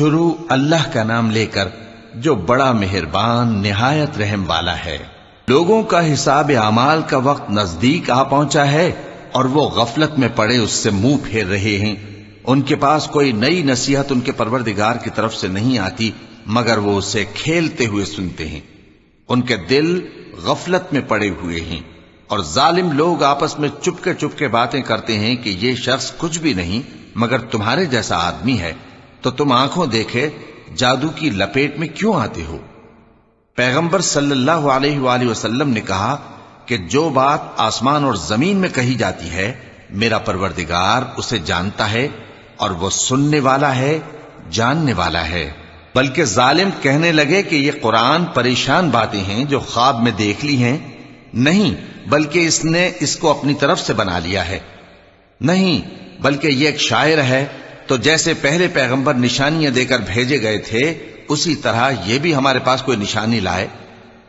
شروع اللہ کا نام لے کر جو بڑا مہربان نہایت رحم والا ہے۔ لوگوں کا حساب اعمال کا وقت نزدیک آ پہنچا ہے اور وہ غفلت میں پڑے اس سے منہ پھیر رہے ہیں۔ ان کے پاس کوئی نئی نصیحت ان کے پروردگار کی طرف سے نہیں آتی مگر وہ اسے کھیلتے ہوئے سنتے ہیں۔ ان کے دل غفلت میں پڑے ہوئے ہیں اور ظالم لوگ آپس میں چپکے چپکے باتیں کرتے ہیں کہ یہ شخص کچھ بھی نہیں مگر تمہارے جیسا آدمی ہے، تو تم آنکھوں دیکھے جادو کی لپیٹ میں کیوں آتے ہو؟ پیغمبر صلی اللہ علیہ وآلہ وسلم نے کہا کہ جو بات آسمان اور زمین میں کہی جاتی ہے میرا پروردگار اسے جانتا ہے اور وہ سننے والا ہے، جاننے والا ہے۔ بلکہ ظالم کہنے لگے کہ یہ قرآن پریشان باتیں ہیں جو خواب میں دیکھ لی ہیں، نہیں بلکہ اس نے اس کو اپنی طرف سے بنا لیا ہے، نہیں بلکہ یہ ایک شاعر ہے۔ تو جیسے پہلے پیغمبر نشانیاں دے کر بھیجے گئے تھے اسی طرح یہ بھی ہمارے پاس کوئی نشانی لائے۔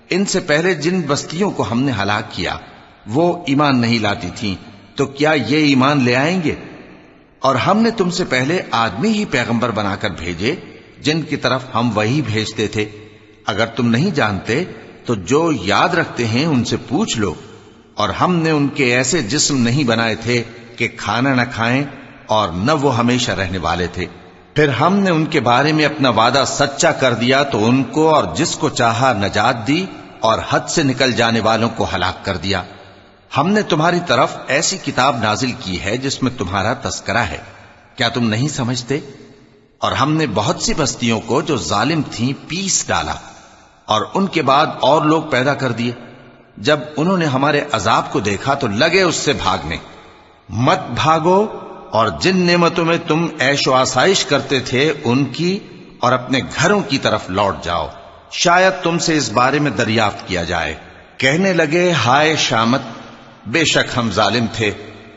ان سے پہلے جن بستیوں کو ہم نے ہلاک کیا وہ ایمان نہیں لاتی تھیں، تو کیا یہ ایمان لے آئیں گے؟ اور ہم نے تم سے پہلے آدمی ہی پیغمبر بنا کر بھیجے جن کی طرف ہم وہی بھیجتے تھے۔ اگر تم نہیں جانتے تو جو یاد رکھتے ہیں ان سے پوچھ لو۔ اور ہم نے ان کے ایسے جسم نہیں بنائے تھے کہ کھانا نہ کھائیں اور نہ وہ ہمیشہ رہنے والے تھے۔ پھر ہم نے ان کے بارے میں اپنا وعدہ سچا کر دیا تو ان کو اور جس کو چاہا نجات دی اور حد سے نکل جانے والوں کو ہلاک کر دیا۔ ہم نے تمہاری طرف ایسی کتاب نازل کی ہے جس میں تمہارا تذکرہ ہے، کیا تم نہیں سمجھتے؟ اور ہم نے بہت سی بستیوں کو جو ظالم تھیں پیس ڈالا اور ان کے بعد اور لوگ پیدا کر دیے۔ جب انہوں نے ہمارے عذاب کو دیکھا تو لگے اس سے بھاگنے۔ مت بھاگو اور جن نعمتوں میں تم عیش و آسائش کرتے تھے ان کی اور اپنے گھروں کی طرف لوٹ جاؤ، شاید تم سے اس بارے میں دریافت کیا جائے۔ کہنے لگے ہائے شامت، بے شک ہم ظالم تھے۔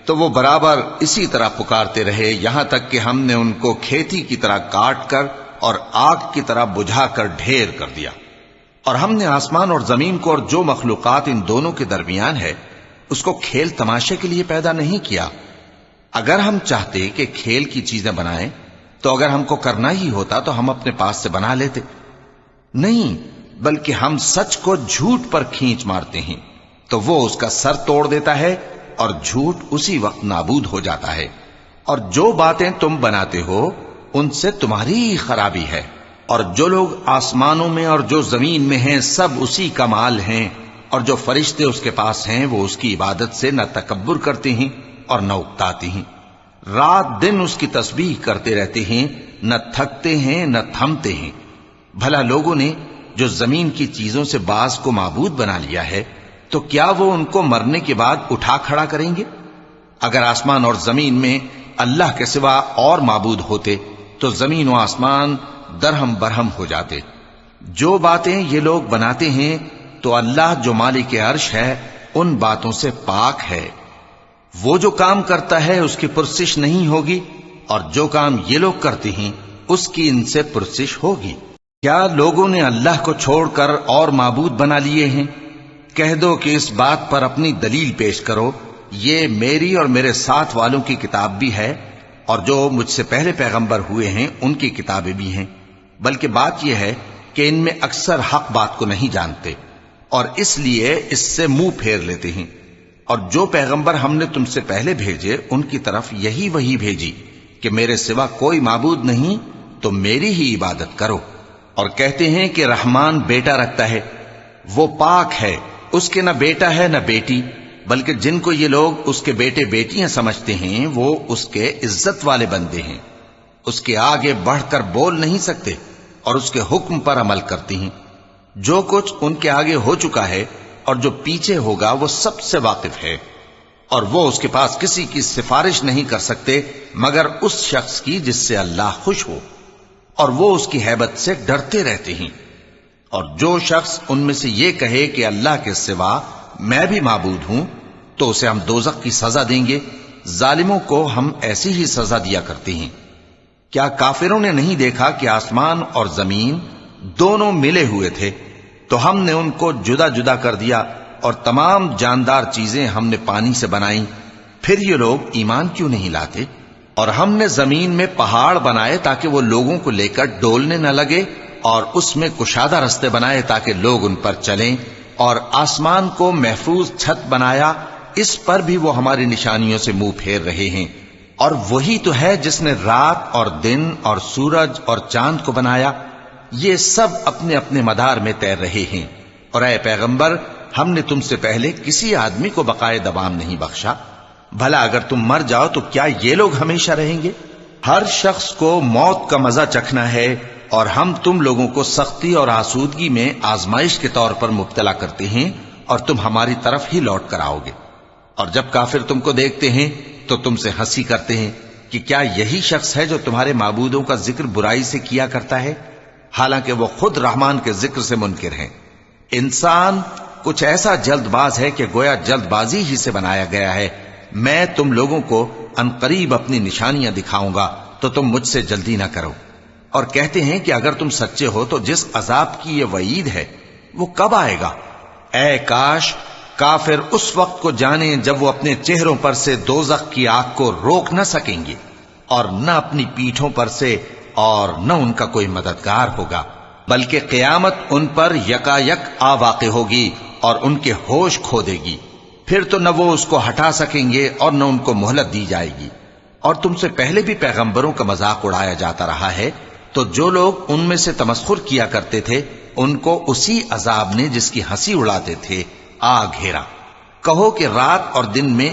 تو وہ برابر اسی طرح پکارتے رہے یہاں تک کہ ہم نے ان کو کھیتی کی طرح کاٹ کر اور آگ کی طرح بجھا کر ڈھیر کر دیا۔ اور ہم نے آسمان اور زمین کو اور جو مخلوقات ان دونوں کے درمیان ہے اس کو کھیل تماشے کے لیے پیدا نہیں کیا۔ اگر ہم چاہتے کہ کھیل کی چیزیں بنائیں تو اگر ہم کو کرنا ہی ہوتا تو ہم اپنے پاس سے بنا لیتے، نہیں بلکہ ہم سچ کو جھوٹ پر کھینچ مارتے ہیں تو وہ اس کا سر توڑ دیتا ہے اور جھوٹ اسی وقت نابود ہو جاتا ہے۔ اور جو باتیں تم بناتے ہو ان سے تمہاری ہی خرابی ہے۔ اور جو لوگ آسمانوں میں اور جو زمین میں ہیں سب اسی کا مال ہیں، اور جو فرشتے اس کے پاس ہیں وہ اس کی عبادت سے نہ تکبر کرتے ہیں اور نہ اکتاتے ہیں، رات دن اس کی تسبیح کرتے رہتے ہیں، نہ تھکتے ہیں نہ تھمتے ہیں۔ بھلا لوگوں نے جو زمین کی چیزوں سے بعض کو معبود بنا لیا ہے تو کیا وہ ان کو مرنے کے بعد اٹھا کھڑا کریں گے؟ اگر آسمان اور زمین میں اللہ کے سوا اور معبود ہوتے تو زمین و آسمان درہم برہم ہو جاتے۔ جو باتیں یہ لوگ بناتے ہیں تو اللہ جو مالک عرش ہے ان باتوں سے پاک ہے۔ وہ جو کام کرتا ہے اس کی پرسش نہیں ہوگی، اور جو کام یہ لوگ کرتے ہیں اس کی ان سے پرسش ہوگی۔ کیا لوگوں نے اللہ کو چھوڑ کر اور معبود بنا لیے ہیں؟ کہہ دو کہ اس بات پر اپنی دلیل پیش کرو، یہ میری اور میرے ساتھ والوں کی کتاب بھی ہے اور جو مجھ سے پہلے پیغمبر ہوئے ہیں ان کی کتابیں بھی ہیں۔ بلکہ بات یہ ہے کہ ان میں اکثر حق بات کو نہیں جانتے اور اس لیے اس سے منہ پھیر لیتے ہیں۔ اور جو پیغمبر ہم نے تم سے پہلے بھیجے ان کی طرف یہی وحی بھیجی کہ میرے سوا کوئی معبود نہیں تو میری ہی عبادت کرو۔ اور کہتے ہیں کہ رحمان بیٹا رکھتا ہے، وہ پاک ہے، اس کے نہ بیٹا ہے نہ بیٹی، بلکہ جن کو یہ لوگ اس کے بیٹے بیٹیاں سمجھتے ہیں وہ اس کے عزت والے بندے ہیں، اس کے آگے بڑھ کر بول نہیں سکتے اور اس کے حکم پر عمل کرتے ہیں۔ جو کچھ ان کے آگے ہو چکا ہے اور جو پیچھے ہوگا وہ سب سے واقف ہے، اور وہ اس کے پاس کسی کی سفارش نہیں کر سکتے مگر اس شخص کی جس سے اللہ خوش ہو، اور وہ اس کی ہیبت سے ڈرتے رہتے ہیں۔ اور جو شخص ان میں سے یہ کہے کہ اللہ کے سوا میں بھی معبود ہوں تو اسے ہم دوزخ کی سزا دیں گے، ظالموں کو ہم ایسی ہی سزا دیا کرتے ہیں۔ کیا کافروں نے نہیں دیکھا کہ آسمان اور زمین دونوں ملے ہوئے تھے تو ہم نے ان کو جدا جدا کر دیا اور تمام جاندار چیزیں ہم نے پانی سے بنائیں، پھر یہ لوگ ایمان کیوں نہیں لاتے؟ اور ہم نے زمین میں پہاڑ بنائے تاکہ وہ لوگوں کو لے کر ڈولنے نہ لگے، اور اس میں کشادہ رستے بنائے تاکہ لوگ ان پر چلیں، اور آسمان کو محفوظ چھت بنایا، اس پر بھی وہ ہماری نشانیوں سے منہ پھیر رہے ہیں۔ اور وہی تو ہے جس نے رات اور دن اور سورج اور چاند کو بنایا، یہ سب اپنے اپنے مدار میں تیر رہے ہیں۔ اور اے پیغمبر، ہم نے تم سے پہلے کسی آدمی کو بقائے دوام نہیں بخشا، بھلا اگر تم مر جاؤ تو کیا یہ لوگ ہمیشہ رہیں گے؟ ہر شخص کو موت کا مزہ چکھنا ہے، اور ہم تم لوگوں کو سختی اور آسودگی میں آزمائش کے طور پر مبتلا کرتے ہیں، اور تم ہماری طرف ہی لوٹ کر آؤ گے۔ اور جب کافر تم کو دیکھتے ہیں تو تم سے ہنسی کرتے ہیں کہ کیا یہی شخص ہے جو تمہارے معبودوں کا ذکر برائی سے کیا کرتا ہے، حالانکہ وہ خود رحمان کے ذکر سے منکر ہیں۔ انسان کچھ ایسا جلد باز ہے کہ گویا جلد بازی ہی سے بنایا گیا ہے۔ میں تم لوگوں کو عنقریب اپنی نشانیاں دکھاؤں گا تو تم مجھ سے جلدی نہ کرو۔ اور کہتے ہیں کہ اگر تم سچے ہو تو جس عذاب کی یہ وعید ہے وہ کب آئے گا؟ اے کاش کافر اس وقت کو جانیں جب وہ اپنے چہروں پر سے دوزخ کی آگ کو روک نہ سکیں گے، اور نہ اپنی پیٹھوں پر سے، اور نہ ان کا کوئی مددگار ہوگا، بلکہ قیامت ان پر یکا یک آ واقع ہوگی اور ان کے ہوش کھو دے گی، پھر تو نہ وہ اس کو ہٹا سکیں گے اور نہ ان کو مہلت دی جائے گی۔ اور تم سے پہلے بھی پیغمبروں کا مذاق اڑایا جاتا رہا ہے، تو جو لوگ ان میں سے تمسخر کیا کرتے تھے ان کو اسی عذاب نے جس کی ہنسی اڑاتے تھے آ گھیرا۔ کہو کہ رات اور دن میں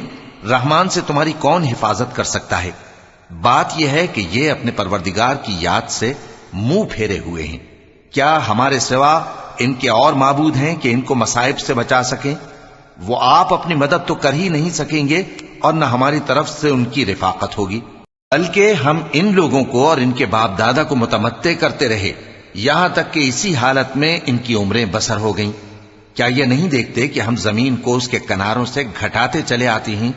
رحمان سے تمہاری کون حفاظت کر سکتا ہے؟ بات یہ ہے کہ یہ اپنے پروردگار کی یاد سے منہ پھیرے ہوئے ہیں۔ کیا ہمارے سوا ان کے اور معبود ہیں کہ ان کو مصائب سے بچا سکیں؟ وہ آپ اپنی مدد تو کر ہی نہیں سکیں گے، اور نہ ہماری طرف سے ان کی رفاقت ہوگی، بلکہ ہم ان لوگوں کو اور ان کے باپ دادا کو متمتع کرتے رہے، یہاں تک کہ اسی حالت میں ان کی عمریں بسر ہو گئیں۔ کیا یہ نہیں دیکھتے کہ ہم زمین کو اس کے کناروں سے گھٹاتے چلے آتے ہیں؟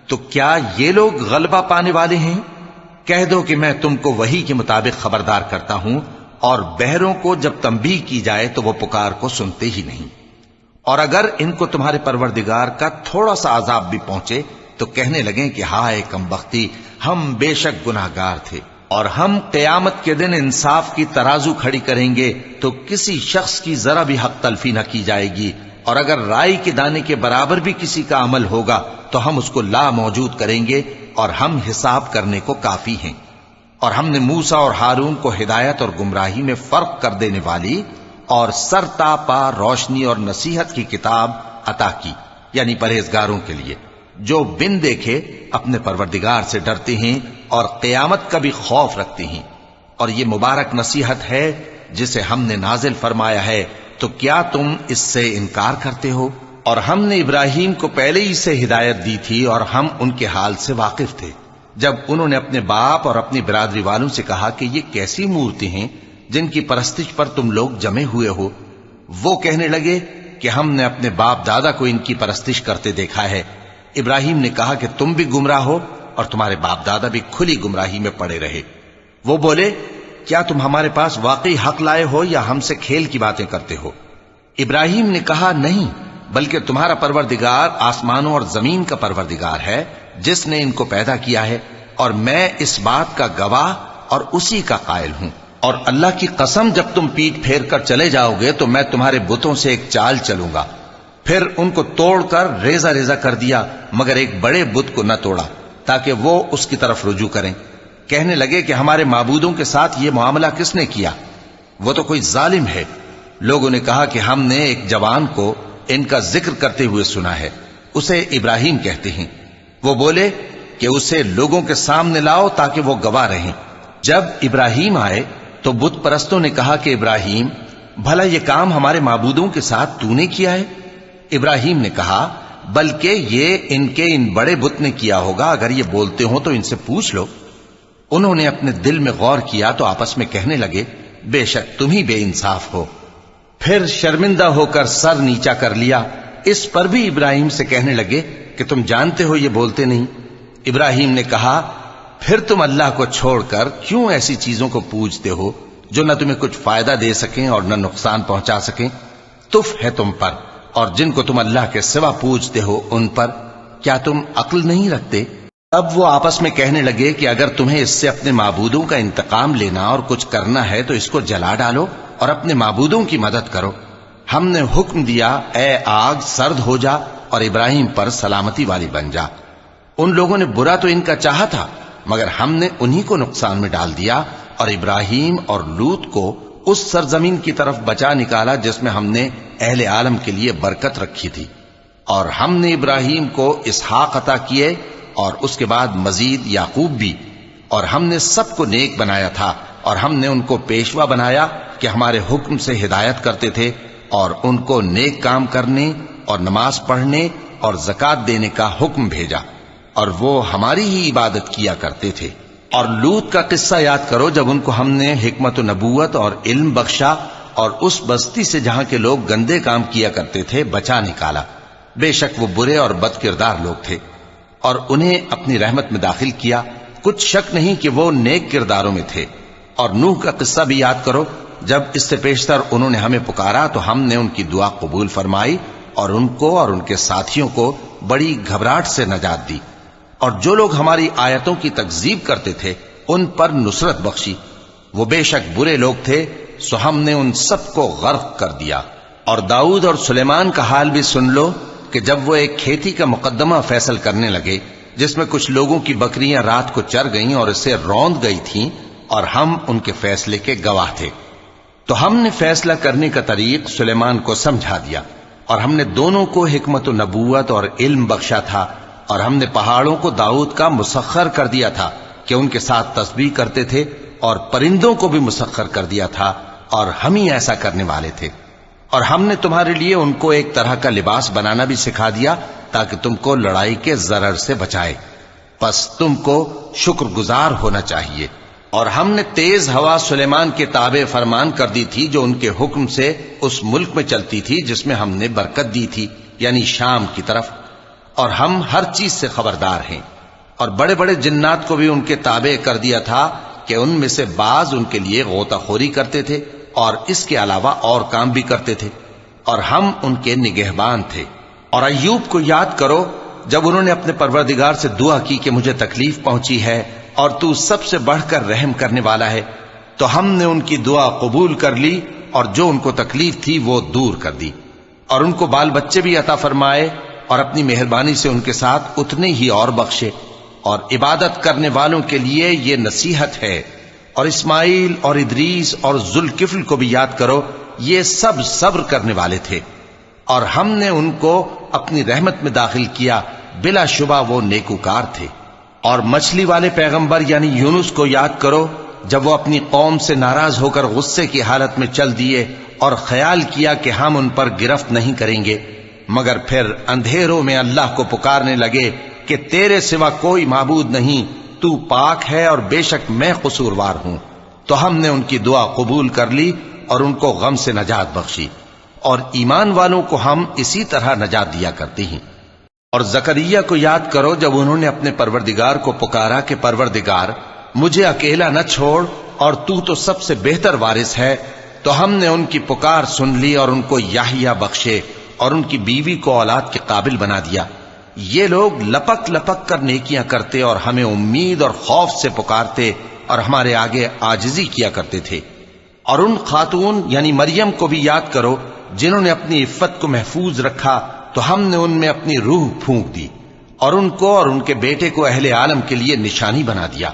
تو کیا یہ لوگ غلبہ پانے والے ہیں؟ کہہ دو کہ میں تم کو وحی کے مطابق خبردار کرتا ہوں، اور بہروں کو جب تنبیہ کی جائے تو وہ پکار کو سنتے ہی نہیں۔ اور اگر ان کو تمہارے پروردگار کا تھوڑا سا عذاب بھی پہنچے تو کہنے لگیں کہ ہائے کم بختی، ہم بے شک گناہگار تھے۔ اور ہم قیامت کے دن انصاف کی ترازو کھڑی کریں گے تو کسی شخص کی ذرا بھی حق تلفی نہ کی جائے گی، اور اگر رائی کے دانے کے برابر بھی کسی کا عمل ہوگا تو ہم اس کو لا موجود کریں گے، اور ہم حساب کرنے کو کافی ہیں۔ اور ہم نے موسیٰ اور ہارون کو ہدایت اور گمراہی میں فرق کر دینے والی اور سر تا پا روشنی اور نصیحت کی کتاب عطا کی، یعنی پرہیزگاروں کے لیے جو بن دیکھے اپنے پروردگار سے ڈرتے ہیں اور قیامت کا بھی خوف رکھتے ہیں۔ اور یہ مبارک نصیحت ہے جسے ہم نے نازل فرمایا ہے، تو کیا تم اس سے انکار کرتے ہو؟ اور ہم نے ابراہیم کو پہلے ہی سے ہدایت دی تھی، اور ہم ان کے حال سے واقف تھے جب انہوں نے اپنے باپ اور اپنی برادری والوں سے کہا کہ یہ کیسی مورتی ہیں جن کی پرستش پر تم لوگ جمے ہوئے ہو؟ وہ کہنے لگے کہ ہم نے اپنے باپ دادا کو ان کی پرستش کرتے دیکھا ہے۔ ابراہیم نے کہا کہ تم بھی گمراہ ہو اور تمہارے باپ دادا بھی کھلی گمراہی میں پڑے رہے۔ وہ بولے کیا تم ہمارے پاس واقعی حق لائے ہو یا ہم سے کھیل کی باتیں کرتے ہو؟ ابراہیم نے کہا نہیں، بلکہ تمہارا پروردگار آسمانوں اور زمین کا پروردگار ہے جس نے ان کو پیدا کیا ہے، اور میں اس بات کا گواہ اور اسی کا قائل ہوں۔ اور اللہ کی قسم جب تم پیٹ پھیر کر چلے جاؤ گے تو میں تمہارے بتوں سے ایک چال چلوں گا۔ پھر ان کو توڑ کر ریزہ ریزہ کر دیا، مگر ایک بڑے بت کو نہ توڑا تاکہ وہ اس کی طرف رجوع کریں۔ کہنے لگے کہ ہمارے معبودوں کے ساتھ یہ معاملہ کس نے کیا؟ وہ تو کوئی ظالم ہے۔ لوگوں نے کہا کہ ہم نے ایک جوان کو ان کا ذکر کرتے ہوئے سنا ہے، اسے ابراہیم کہتے ہیں۔ وہ بولے کہ اسے لوگوں کے سامنے لاؤ تاکہ وہ گواہ رہیں۔ جب ابراہیم آئے تو بت پرستوں نے کہا کہ ابراہیم، بھلا یہ کام ہمارے معبودوں کے ساتھ تو نے کیا ہے؟ ابراہیم نے کہا بلکہ یہ ان کے ان بڑے بت نے کیا ہوگا، اگر یہ بولتے ہوں تو ان سے پوچھ لو۔ انہوں نے اپنے دل میں غور کیا تو آپس میں کہنے لگے بے شک تم ہی بے انصاف ہو۔ پھر شرمندہ ہو کر سر نیچا کر لیا۔ اس پر بھی ابراہیم سے کہنے لگے کہ تم جانتے ہو یہ بولتے نہیں۔ ابراہیم نے کہا پھر تم اللہ کو چھوڑ کر کیوں ایسی چیزوں کو پوجتے ہو جو نہ تمہیں کچھ فائدہ دے سکیں اور نہ نقصان پہنچا سکیں؟ تف ہے تم پر اور جن کو تم اللہ کے سوا پوجتے ہو ان پر، کیا تم عقل نہیں رکھتے؟ تب وہ آپس میں کہنے لگے کہ اگر تمہیں اس سے اپنے معبودوں کا انتقام لینا اور کچھ کرنا ہے تو اس کو جلا ڈالو اور اپنے معبودوں کی مدد کرو۔ ہم نے حکم دیا اے آگ سرد ہو جا اور ابراہیم پر سلامتی والی بن جا۔ ان لوگوں نے برا تو ان کا چاہا تھا، مگر ہم نے انہی کو نقصان میں ڈال دیا اور ابراہیم اور لوط کو اس سرزمین کی طرف بچا نکالا جس میں ہم نے اہل عالم کے لیے برکت رکھی تھی۔ اور ہم نے ابراہیم کو اسحاق عطا کیے اور اس کے بعد مزید یعقوب بھی، اور ہم نے سب کو نیک بنایا تھا، اور ہم نے ان کو پیشوا بنایا کہ ہمارے حکم سے ہدایت کرتے تھے، اور ان کو نیک کام کرنے اور نماز پڑھنے اور زکوٰۃ دینے کا حکم بھیجا، اور وہ ہماری ہی عبادت کیا کرتے تھے۔ اور لوط کا قصہ یاد کرو جب ان کو ہم نے حکمت و نبوت اور علم بخشا اور اس بستی سے جہاں کے لوگ گندے کام کیا کرتے تھے بچا نکالا۔ بے شک وہ برے اور بد کردار لوگ تھے، اور انہیں اپنی رحمت میں داخل کیا، کچھ شک نہیں کہ وہ نیک کرداروں میں تھے۔ اور نوح کا قصہ بھی یاد کرو جب اس سے پیشتر انہوں نے ہمیں پکارا تو ہم نے ان کی دعا قبول فرمائی اور ان کو اور ان کے ساتھیوں کو بڑی گھبراہٹ سے نجات دی، اور جو لوگ ہماری آیتوں کی تکذیب کرتے تھے ان پر نصرت بخشی۔ وہ بے شک برے لوگ تھے، سو ہم نے ان سب کو غرق کر دیا۔ اور داؤد اور سلیمان کا حال بھی سن لو کہ جب وہ ایک کھیتی کا مقدمہ فیصل کرنے لگے جس میں کچھ لوگوں کی بکریاں رات کو چر گئیں اور اسے روند گئی تھیں، اور ہم ان کے فیصلے کے گواہ تھے، تو ہم نے فیصلہ کرنے کا طریق سلیمان کو سمجھا دیا، اور ہم نے دونوں کو حکمت و نبوت اور علم بخشا تھا، اور ہم نے پہاڑوں کو داؤد کا مسخر کر دیا تھا کہ ان کے ساتھ تسبیح کرتے تھے، اور پرندوں کو بھی مسخر کر دیا تھا، اور ہم ہی ایسا کرنے والے تھے۔ اور ہم نے تمہارے لیے ان کو ایک طرح کا لباس بنانا بھی سکھا دیا تاکہ تم کو لڑائی کے ضرر سے بچائے، پس تم کو شکر گزار ہونا چاہیے۔ اور ہم نے تیز ہوا سلیمان کے تابع فرمان کر دی تھی جو ان کے حکم سے اس ملک میں چلتی تھی جس میں ہم نے برکت دی تھی، یعنی شام کی طرف، اور ہم ہر چیز سے خبردار ہیں۔ اور بڑے بڑے جنات کو بھی ان کے تابع کر دیا تھا کہ ان میں سے بعض ان کے لیے غوطہ خوری کرتے تھے اور اس کے علاوہ اور کام بھی کرتے تھے، اور ہم ان کے نگہبان تھے۔ اور ایوب کو یاد کرو جب انہوں نے اپنے پروردگار سے دعا کی کہ مجھے تکلیف پہنچی ہے اور تو سب سے بڑھ کر رحم کرنے والا ہے، تو ہم نے ان کی دعا قبول کر لی اور جو ان کو تکلیف تھی وہ دور کر دی، اور ان کو بال بچے بھی عطا فرمائے، اور اپنی مہربانی سے ان کے ساتھ اتنے ہی اور بخشے۔ اور عبادت کرنے والوں کے لیے یہ نصیحت ہے۔ اور اسماعیل اور ادریس اور ذوالکفل کو بھی یاد کرو، یہ سب صبر کرنے والے تھے، اور ہم نے ان کو اپنی رحمت میں داخل کیا، بلا شبہ وہ نیکوکار تھے۔ اور مچھلی والے پیغمبر یعنی یونس کو یاد کرو جب وہ اپنی قوم سے ناراض ہو کر غصے کی حالت میں چل دیے اور خیال کیا کہ ہم ان پر گرفت نہیں کریں گے، مگر پھر اندھیروں میں اللہ کو پکارنے لگے کہ تیرے سوا کوئی معبود نہیں، تو پاک ہے اور بے شک میں قصوروار ہوں، تو ہم نے ان کی دعا قبول کر لی اور ان کو غم سے نجات بخشی، اور ایمان والوں کو ہم اسی طرح نجات دیا کرتے ہیں۔ اور زکریا کو یاد کرو جب انہوں نے اپنے پروردگار کو پکارا کہ پروردگار مجھے اکیلا نہ چھوڑ اور تو سب سے بہتر وارث ہے، تو ہم نے ان کی پکار سن لی اور ان کو یحییٰ بخشے اور ان کی بیوی کو اولاد کے قابل بنا دیا۔ یہ لوگ لپک لپک کر نیکیاں کرتے اور ہمیں امید اور خوف سے پکارتے اور ہمارے آگے عاجزی کیا کرتے تھے۔ اور ان خاتون یعنی مریم کو بھی یاد کرو جنہوں نے اپنی عفت کو محفوظ رکھا، تو ہم نے ان میں اپنی روح پھونک دی اور ان کو اور ان کے بیٹے کو اہل عالم کے لیے نشانی بنا دیا۔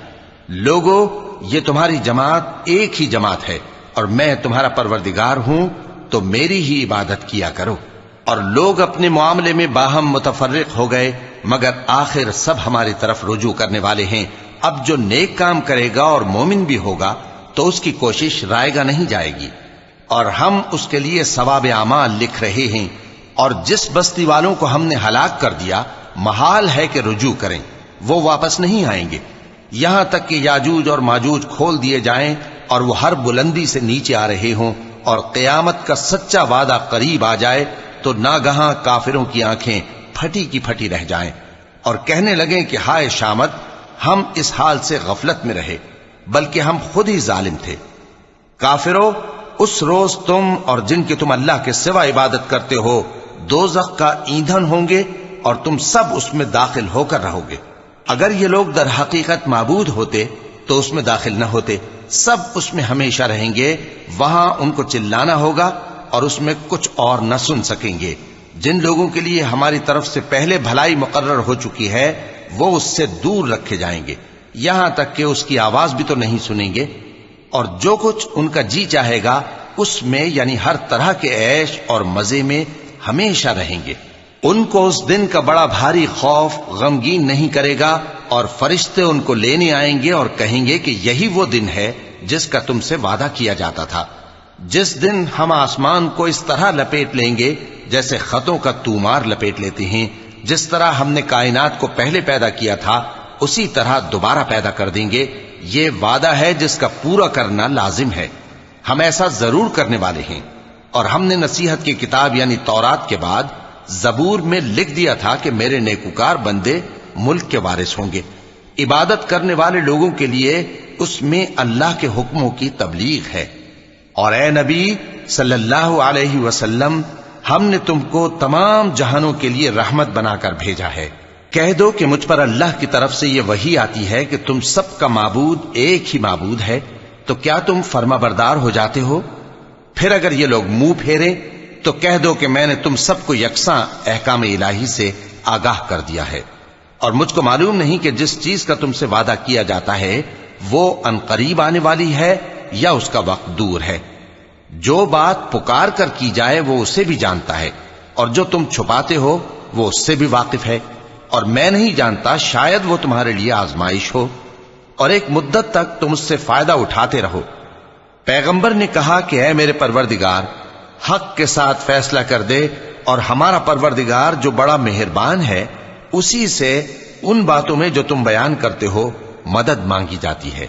لوگو، یہ تمہاری جماعت ایک ہی جماعت ہے اور میں تمہارا پروردگار ہوں، تو میری ہی عبادت کیا کرو۔ اور لوگ اپنے معاملے میں باہم متفرق ہو گئے، مگر آخر سب ہماری طرف رجوع کرنے والے ہیں۔ اب جو نیک کام کرے گا اور مومن بھی ہوگا تو اس کی کوشش رائے گا نہیں جائے گی، اور ہم اس کے لیے ثواب اعمال لکھ رہے ہیں۔ اور جس بستی والوں کو ہم نے ہلاک کر دیا محال ہے کہ رجوع کریں، وہ واپس نہیں آئیں گے، یہاں تک کہ یاجوج اور ماجوج کھول دیے جائیں اور وہ ہر بلندی سے نیچے آ رہے ہوں، اور قیامت کا سچا وعدہ قریب آ جائے تو ناگہاں کافروں کی آنکھیں پھٹی کی پھٹی رہ جائیں اور کہنے لگیں کہ ہائے شامت، ہم اس حال سے غفلت میں رہے، بلکہ ہم خود ہی ظالم تھے۔ کافروں، اس روز تم اور جن کی تم اللہ کے سوا عبادت کرتے ہو دوزخ کا ایندھن ہوں گے، اور تم سب اس میں داخل ہو کر رہو گے۔ اگر یہ لوگ در حقیقت معبود ہوتے تو اس میں داخل نہ ہوتے، سب اس میں ہمیشہ رہیں گے، وہاں ان کو چلانا ہوگا اور اس میں کچھ اور نہ سن سکیں گے۔ جن لوگوں کے لیے ہماری طرف سے پہلے بھلائی مقرر ہو چکی ہے وہ اس سے دور رکھے جائیں گے، یہاں تک کہ اس کی آواز بھی تو نہیں سنیں گے، اور جو کچھ ان کا جی چاہے گا اس میں یعنی ہر طرح کے عیش اور مزے میں ہمیشہ رہیں گے۔ ان کو اس دن کا بڑا بھاری خوف غمگین نہیں کرے گا، اور فرشتے ان کو لینے آئیں گے اور کہیں گے کہ یہی وہ دن ہے جس کا تم سے وعدہ کیا جاتا تھا، جس دن ہم آسمان کو اس طرح لپیٹ لیں گے جیسے خطوں کا تومار لپیٹ لیتے ہیں، جس طرح ہم نے کائنات کو پہلے پیدا کیا تھا اسی طرح دوبارہ پیدا کر دیں گے۔ یہ وعدہ ہے جس کا پورا کرنا لازم ہے، ہم ایسا ضرور کرنے والے ہیں۔ اور ہم نے نصیحت کی کتاب یعنی تورات کے بعد زبور میں لکھ دیا تھا کہ میرے نیکوکار بندے ملک کے وارث ہوں گے۔ عبادت کرنے والے لوگوں کے لیے اس میں اللہ کے حکموں کی تبلیغ ہے۔ اور اے نبی صلی اللہ علیہ وسلم، ہم نے تم کو تمام جہانوں کے لیے رحمت بنا کر بھیجا ہے۔ کہہ دو کہ مجھ پر اللہ کی طرف سے یہ وحی آتی ہے کہ تم سب کا معبود ایک ہی معبود ہے، تو کیا تم فرما بردار ہو جاتے ہو؟ پھر اگر یہ لوگ منہ پھیریں تو کہہ دو کہ میں نے تم سب کو یکساں احکام الہی سے آگاہ کر دیا ہے، اور مجھ کو معلوم نہیں کہ جس چیز کا تم سے وعدہ کیا جاتا ہے وہ عنقریب آنے والی ہے یا اس کا وقت دور ہے۔ جو بات پکار کر کی جائے وہ اسے بھی جانتا ہے، اور جو تم چھپاتے ہو وہ اس سے بھی واقف ہے، اور میں نہیں جانتا شاید وہ تمہارے لیے آزمائش ہو، اور ایک مدت تک تم اس سے فائدہ اٹھاتے رہو۔ پیغمبر نے کہا کہ اے میرے پروردگار، حق کے ساتھ فیصلہ کر دے، اور ہمارا پروردگار جو بڑا مہربان ہے اسی سے ان باتوں میں جو تم بیان کرتے ہو مدد مانگی جاتی ہے۔